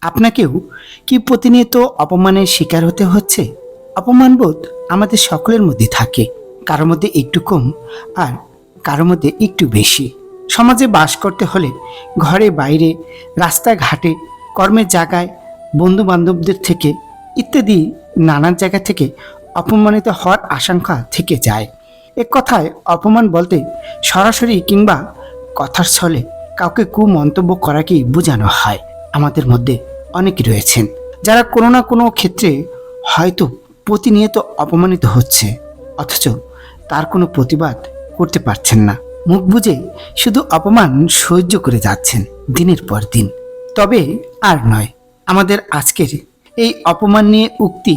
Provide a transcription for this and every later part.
আপনাকেও কি প্রতিনিয়ত অপমানের শিকার হতে হচ্ছে? অপমানবোধ আমাদের সকলের মধ্যে থাকে, কারোর মধ্যে একটু কম আর কারোর মধ্যে একটু বেশি। সমাজে বাস করতে হলে ঘরে বাইরে, রাস্তাঘাটে, কর্মের জায়গায়, বন্ধু বান্ধবদের থেকে ইত্যাদি নানান জায়গা থেকে অপমানিত হওয়ার আশঙ্কা থেকে যায়। এক কথায় অপমান বলতে সরাসরি কিংবা কথার ছলে কাউকে কুমন্তব্য করাকেই বোঝানো হয়। আমাদের মধ্যে অনেকে রয়েছেন যারা কোনো না কোনো ক্ষেত্রে হয়তো প্রতিনিয়ত অপমানিত হচ্ছে, অথচ তার কোনো প্রতিবাদ করতে পারছেন না। মুখ বুজে শুধু অপমান সহ্য করে যাচ্ছেন দিনের পর দিন। তবে আর নয়, আমাদের আজকের এই অপমান নিয়ে উক্তি,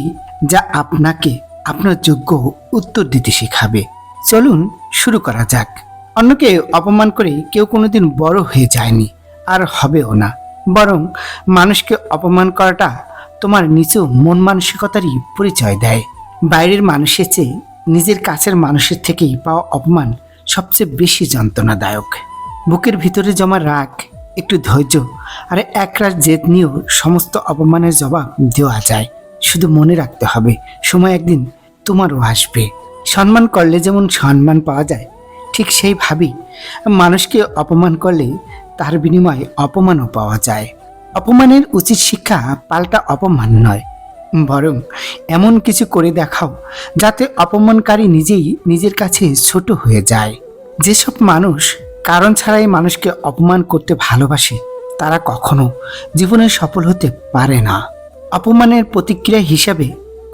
যা আপনাকে আপনার যোগ্য উত্তর দিতে শেখাবে। চলুন শুরু করা যাক। অন্যকে অপমান করে কেউ কোনোদিন বড় হয়ে যায়নি, আর হবেও না। বরং মানুষকে অপমান করাটা তোমার নিচু মন মানসিকতারই পরিচয় দেয়। বাইরের মানুষের চেয়ে নিজের কাছের মানুষের থেকেই পাওয়া অপমান সবচেয়ে বেশি যন্ত্রণাদায়ক। বুকের ভিতরে জমা রাগ, একটু ধৈর্য আর একরাশ জেদ নিয়েও সমস্ত অপমানের জবাব দেওয়া যায়। শুধু মনে রাখতে হবে, সময় একদিন তোমারও আসবে। সম্মান করলে যেমন সম্মান পাওয়া যায়, ঠিক সেইভাবেই মানুষকে অপমান করলে তার বিনিময়ে অপমানও পাওয়া যায়। অপমানের উচিত শিক্ষা পাল্টা অপমান নয়, বরং এমন কিছু করে দেখাও যাতে অপমানকারী নিজেই নিজের কাছে ছোট হয়ে যায়। যেসব মানুষ কারণ ছাড়াই মানুষকে অপমান করতে ভালোবাসে, তারা কখনো জীবনে সফল হতে পারে না। অপমানের প্রতিক্রিয়া হিসাবে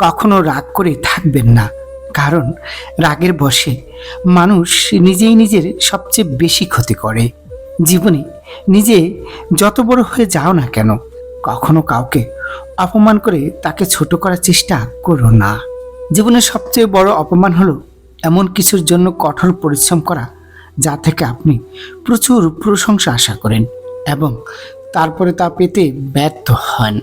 কখনো রাগ করে থাকবেন না, কারণ রাগের বশে মানুষ নিজেই নিজের সবচেয়ে বেশি ক্ষতি করে। জীবনে নিজে যত বড় হয়ে যাও না কেন, কখনো কাউকে অপমান করে তাকে ছোট করার চেষ্টা করো না। জীবনের সবচেয়ে বড় অপমান হলো এমন কিছুর জন্য কঠোর পরিশ্রম করা যা থেকে আপনি প্রচুর প্রশংসা আশা করেন এবং তারপরে তা পেতে ব্যর্থ হন।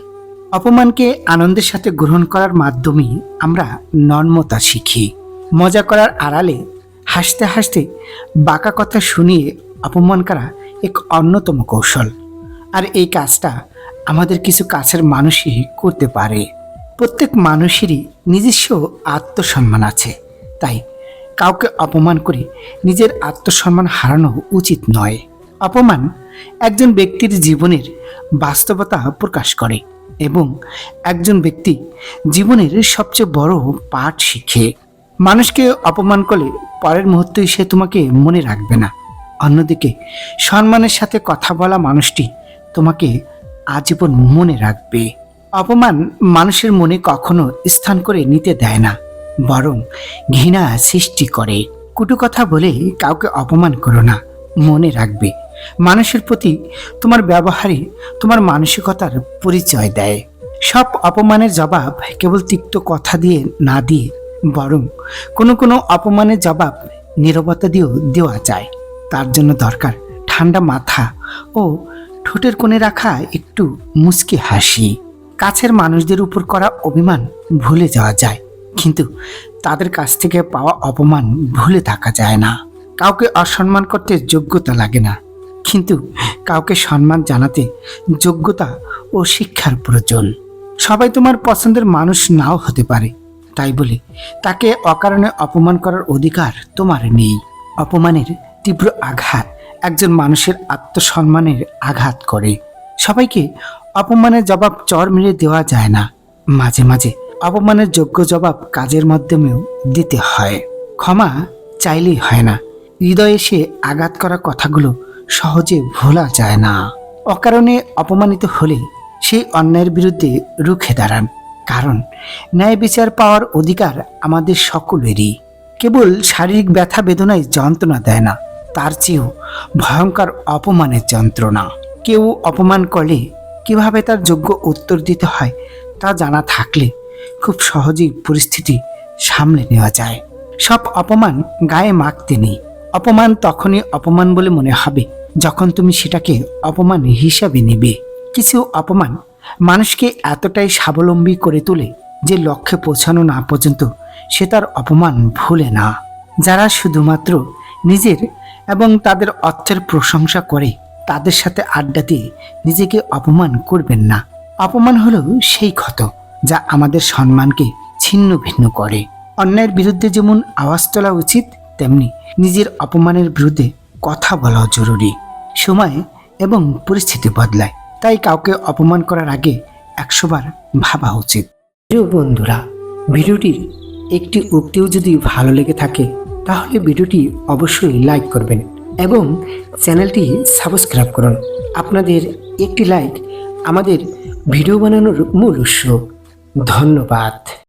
অপমানকে আনন্দের সাথে গ্রহণ করার মাধ্যমেই আমরা নর্মতা শিখি। মজা করার আড়ালে হাসতে হাসতে বাঁকা কথা শুনিয়ে অপমান করা এক অন্যতম কৌশল। আর এই কাজটা আমাদের কিছু কাছের মানুষই করতে পারে। প্রত্যেক মানুষেরই নিজস্ব আত্মসম্মান আছে, তাই কাউকে অপমান করে নিজের আত্মসম্মান হারানো উচিত নয়। অপমান একজন ব্যক্তির জীবনের বাস্তবতা প্রকাশ করে এবং একজন ব্যক্তি জীবনের সবচেয়ে বড় পাঠ শিখে। মানুষকে অপমান করলে পরের মুহূর্তেই সে তোমাকে মনে রাখবে না, অন্যদিকে সম্মানের সাথে কথা বলা মানুষটি তোমাকে আজীবন মনে রাখবে। অপমান মানুষের মনে কখনো স্থান করে নিতে দেয় না, বরং ঘৃণা সৃষ্টি করে। কটু কথা বলে কাউকে অপমান করো না, মনে রাখবে মানুষের প্রতি তোমার ব্যবহারই তোমার মানসিকতার পরিচয় দেয়। সব অপমানের জবাব কেবল তিক্ত কথা দিয়ে না দিয়ে, বরং কোনো কোনো অপমানের জবাব নীরবতা দিয়েও দেওয়া যায়। তার জন্য দরকার ঠান্ডা মাথা ও ঠোঁটের কোণে রাখা একটু মুচকি হাসি। কাছের মানুষদের উপর করা অভিমান ভুলে যাওয়া যায়, কিন্তু তাদের কাছ থেকে পাওয়া অপমান ভুলে থাকা যায় না। কাউকে অসম্মান করতে যোগ্যতা লাগে না, কিন্তু কাউকে সম্মান জানাতে যোগ্যতা ও শিক্ষার প্রয়োজন। সবাই তোমার পছন্দের মানুষ নাও হতে পারে, তাই বলে তাকে অকারণে অপমান করার অধিকার তোমার নেই। অপমানের তীব্র আঘাত একজন মানুষের আত্মসম্মানের আঘাত করে। সবাইকে অপমানের জবাব চর মেরে দেওয়া যায় না, মাঝে মাঝে অপমানের যোগ্য জবাব কাজের মাধ্যমেও দিতে হয়। ক্ষমা চাইলেই হয় না, হৃদয়ে সে আঘাত করা কথাগুলো সহজে ভোলা যায় না। অকারণে অপমানিত হলে সেই অন্যায়ের বিরুদ্ধে রুখে দাঁড়ান, কারণ ন্যায় বিচার পাওয়ার অধিকার আমাদের সকলেরই। কেবল শারীরিক ব্যথা বেদনায় যন্ত্রণা দেয় না, তার চেয়েও ভয়ঙ্কর অপমানের যন্ত্রণা। কেউ অপমান করলে কিভাবে তার যোগ্য উত্তর দিতে হয় তা জানা থাকলে খুব সহজেই পরিস্থিতি সামলে নেওয়া যায়। সব অপমান গায়ে মাখতে নেই। অপমান তখনই অপমান বলে মনে হবে যখন তুমি সেটাকে অপমান হিসাবে নেবে। কিছু অপমান মানুষকে এতটাই স্বাবলম্বী করে তোলে যে লক্ষ্যে পৌঁছানো না পর্যন্ত সে তার অপমান ভুলে না। যারা শুধুমাত্র নিজের এবং তাদের অর্থের প্রশংসা করে, তাদের সাথে আড্ডা দিয়ে নিজেকে অপমান করবেন না। অপমান হলো সেই ক্ষত যা আমাদের সম্মানকে ছিন্ন ভিন্ন করে। অন্যায়ের বিরুদ্ধে যেমন আওয়াজ তোলা উচিত, তেমনি নিজের অপমানের বিরুদ্ধে কথা বলাও জরুরি। সময় এবং পরিস্থিতি বদলায়, তাই কাউকে অপমান করার আগে 100 বার ভাবা উচিত। প্রিয় বন্ধুরা, ভিডিওটির একটি উক্তিও যদি ভালো লেগে থাকে তাহলে ভিডিওটি অবশ্যই লাইক করবেন এবং চ্যানেলটি সাবস্ক্রাইব করুন। আপনাদের একটি লাইক আমাদের ভিডিও বানানোর মূল উৎস। ধন্যবাদ।